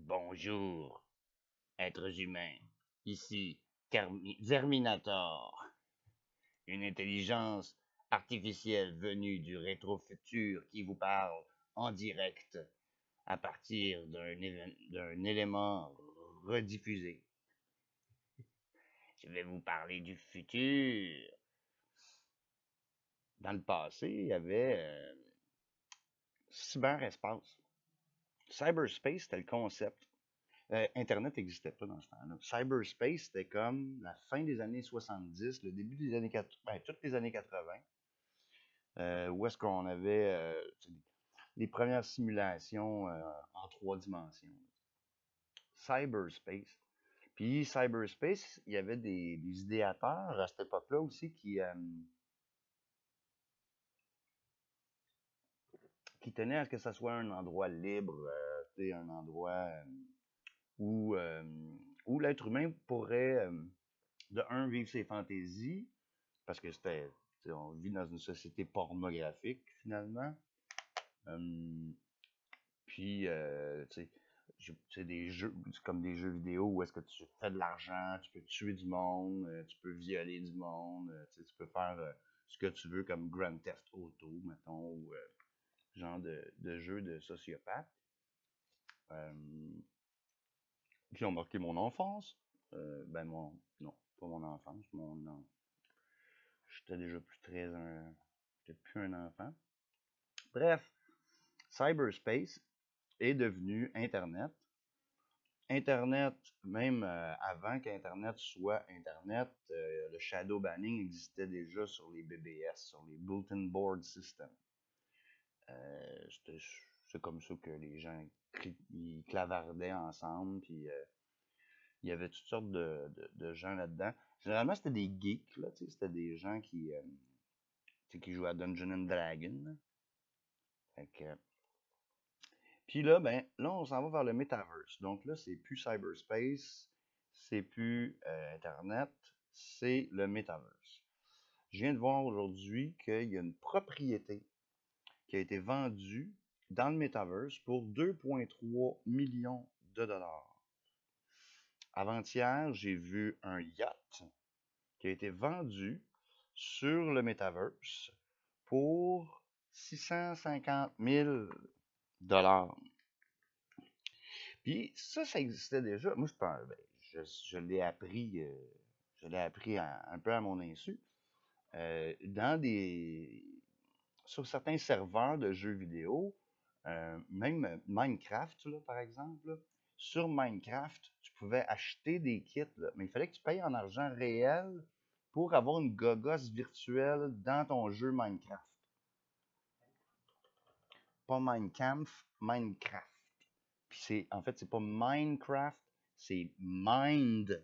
Bonjour, êtres humains. Ici, Zerminator, une intelligence artificielle venue du rétro-futur qui vous parle en direct à partir d'un élément rediffusé. Je vais vous parler du futur. Dans le passé, il y avait cyberespace. Cyberspace, c'était le concept. Internet n'existait pas dans ce temps-là. Cyberspace, c'était comme la fin des années 70, le début des années 80, toutes les années 80, où est-ce qu'on avait les premières simulations en 3 dimensions. Cyberspace. Puis Cyberspace, il y avait des idéateurs à cette époque-là aussi qui tenaient à ce que ça soit un endroit libre, un endroit où, où l'être humain pourrait, de un, vivre ses fantaisies, parce que on vit dans une société pornographique, finalement. Puis, c'est des jeux, c'est comme des jeux vidéo où est-ce que tu fais de l'argent, tu peux tuer du monde, tu peux violer du monde, tu peux faire ce que tu veux comme Grand Theft Auto, mettons, ou genre de jeu de sociopathe. Qui ont marqué mon enfance. Non, pas mon enfance, j'étais déjà j'étais plus un enfant. Bref, cyberspace est devenu Internet. Internet, même avant qu'Internet soit Internet, le shadow banning existait déjà sur les BBS, sur les Bulletin Board Systems. C'est comme ça que les gens ils clavardaient ensemble, puis il y avait toutes sortes de gens là-dedans. Généralement, c'était des geeks, là, c'était des gens qui jouaient à Dungeons and Dragons. Puis là, là, on s'en va vers le Metaverse. Donc là, c'est plus cyberspace, c'est plus Internet, c'est le Metaverse. Je viens de voir aujourd'hui qu'il y a une propriété qui a été vendue dans le Metaverse pour 2,3 millions de dollars. Avant-hier, j'ai vu un yacht qui a été vendu sur le Metaverse pour 650 000 dollars. Puis ça existait déjà. Moi, je l'ai appris, un peu à mon insu. Sur certains serveurs de jeux vidéo, même Minecraft, là, par exemple, là, sur Minecraft, tu pouvais acheter des kits, là, mais il fallait que tu payes en argent réel pour avoir une gogosse virtuelle dans ton jeu Minecraft. Pas Minecraft, Minecraft. Puis en fait, c'est pas Minecraft, c'est Mindcraft.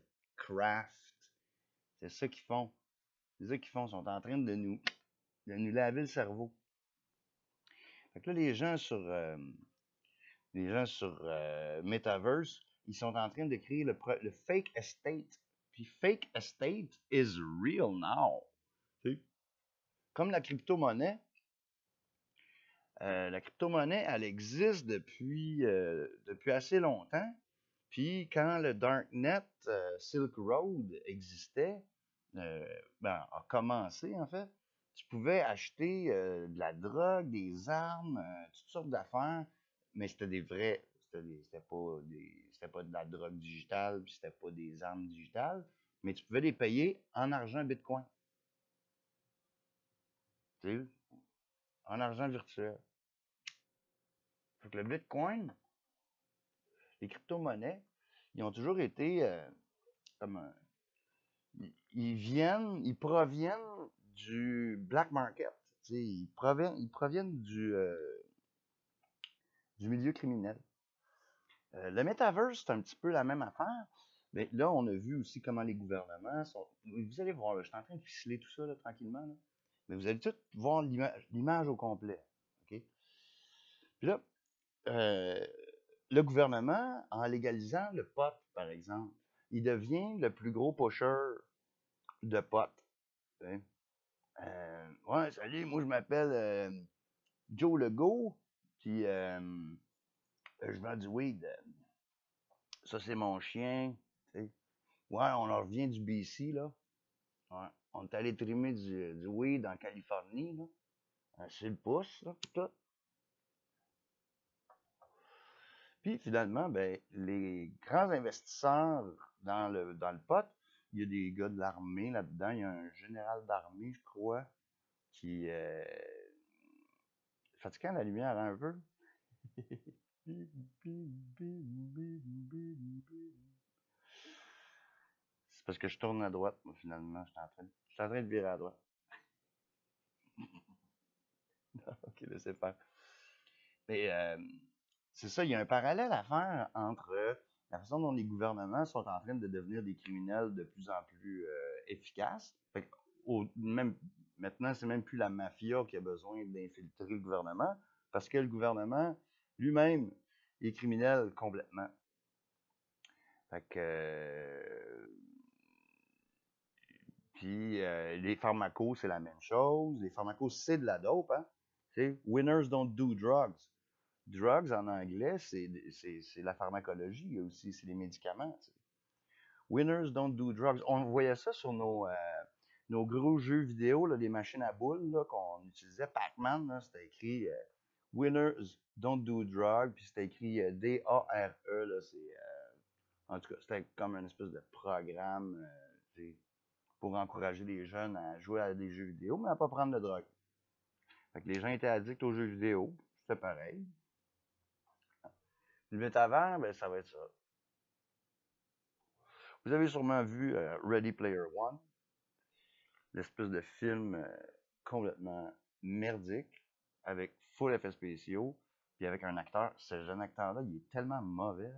C'est ça qu'ils font. C'est ça qu'ils font. Ils sont en train de nous laver le cerveau. Fait que là, les gens sur Metaverse, ils sont en train de créer le fake estate. Puis fake estate is real now. T'sais? Comme la crypto-monnaie, elle existe depuis assez longtemps. Puis quand le Darknet, Silk Road existait, a commencé en fait, tu pouvais acheter de la drogue, des armes, toutes sortes d'affaires, mais c'était des vrais, c'était pas de la drogue digitale, puis c'était pas des armes digitales, mais tu pouvais les payer en argent Bitcoin, tu sais, en argent virtuel. Fait que le Bitcoin, les crypto-monnaies, ils ont toujours été comme ils proviennent du black market. Ils proviennent du milieu criminel. Le metaverse, c'est un petit peu la même affaire. Mais là, on a vu aussi comment les gouvernements sont. Vous allez voir, là, je suis en train de ficeler tout ça là, tranquillement. Là. Mais vous allez tout voir l'image au complet. Okay? Puis là, le gouvernement, en légalisant le pot, par exemple, il devient le plus gros pusher de pot. Ouais, salut, moi je m'appelle Joe Legault, puis je vends du weed. Ça, c'est mon chien. T'sais. Ouais, on en revient du BC, là. Ouais. On est allé trimer du weed en Californie, là. C'est le pouce, là, pis tout. Puis finalement, ben, les grands investisseurs dans le pot, il y a des gars de l'armée là-dedans. Il y a un général d'armée, je crois, qui fatigant la lumière hein, un peu. C'est parce que je tourne à droite, moi, finalement. Je suis en train de virer à droite. Ok, laissez faire. Mais c'est ça, il y a un parallèle à faire entre la façon dont les gouvernements sont en train de devenir des criminels de plus en plus efficaces. Fait que même, maintenant, c'est même plus la mafia qui a besoin d'infiltrer le gouvernement, parce que le gouvernement lui-même est criminel complètement. Fait que, puis les pharmacos, c'est la même chose. Les pharmacos, c'est de la dope, hein. C'est winners don't do drugs. Drugs en anglais, c'est la pharmacologie aussi, c'est les médicaments. T'sais. Winners don't do drugs. On voyait ça sur nos gros jeux vidéo, là, les machines à boules là, qu'on utilisait. Pac-Man, c'était écrit Winners don't do drugs, puis c'était écrit D-A-R-E. Là, en tout cas, c'était comme une espèce de programme pour encourager les jeunes à jouer à des jeux vidéo, mais à pas prendre de drogue. Fait que les gens étaient addicts aux jeux vidéo, c'était pareil. Le métavers, ben, ça va être ça. Vous avez sûrement vu Ready Player One, l'espèce de film complètement merdique, avec full effets spéciaux, puis avec un acteur, ce jeune acteur-là, il est tellement mauvais.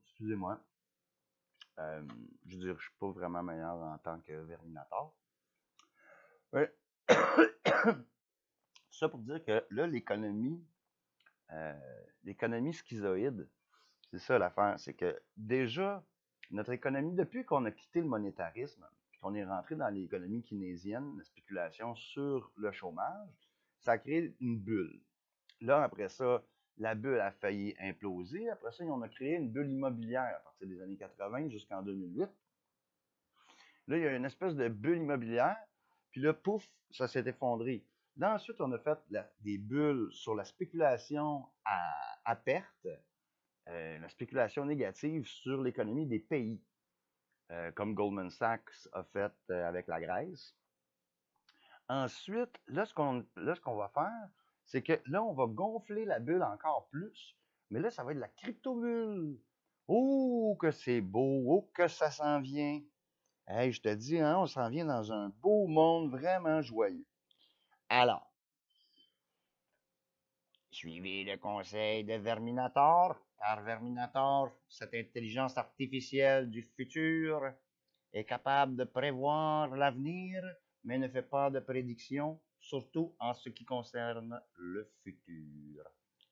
Excusez-moi. Je veux dire, je suis pas vraiment meilleur en tant que Verminator. Ouais. Ça pour dire que là, l'économie schizoïde, c'est ça l'affaire, c'est que déjà, notre économie, depuis qu'on a quitté le monétarisme, puis qu'on est rentré dans l'économie keynésienne, la spéculation sur le chômage, ça a créé une bulle. Là, après ça, la bulle a failli imploser. Après ça, on a créé une bulle immobilière à partir des années 80 jusqu'en 2008. Là, il y a une espèce de bulle immobilière, puis là, pouf, ça s'est effondré. Là, ensuite, on a fait des bulles sur la spéculation à perte, la spéculation négative sur l'économie des pays, comme Goldman Sachs a fait avec la Grèce. Ensuite, là, ce qu'on va faire, c'est que là, on va gonfler la bulle encore plus, mais là, ça va être la crypto-bulle. Oh, que c'est beau, oh, que ça s'en vient. Hey, je te dis, hein, on s'en vient dans un beau monde vraiment joyeux. Alors, suivez le conseil de Verminator, car Verminator, cette intelligence artificielle du futur, est capable de prévoir l'avenir, mais ne fait pas de prédictions, surtout en ce qui concerne le futur.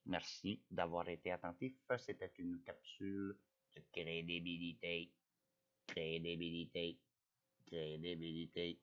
Merci d'avoir été attentif. C'était une capsule de crédibilité. Crédibilité. Crédibilité.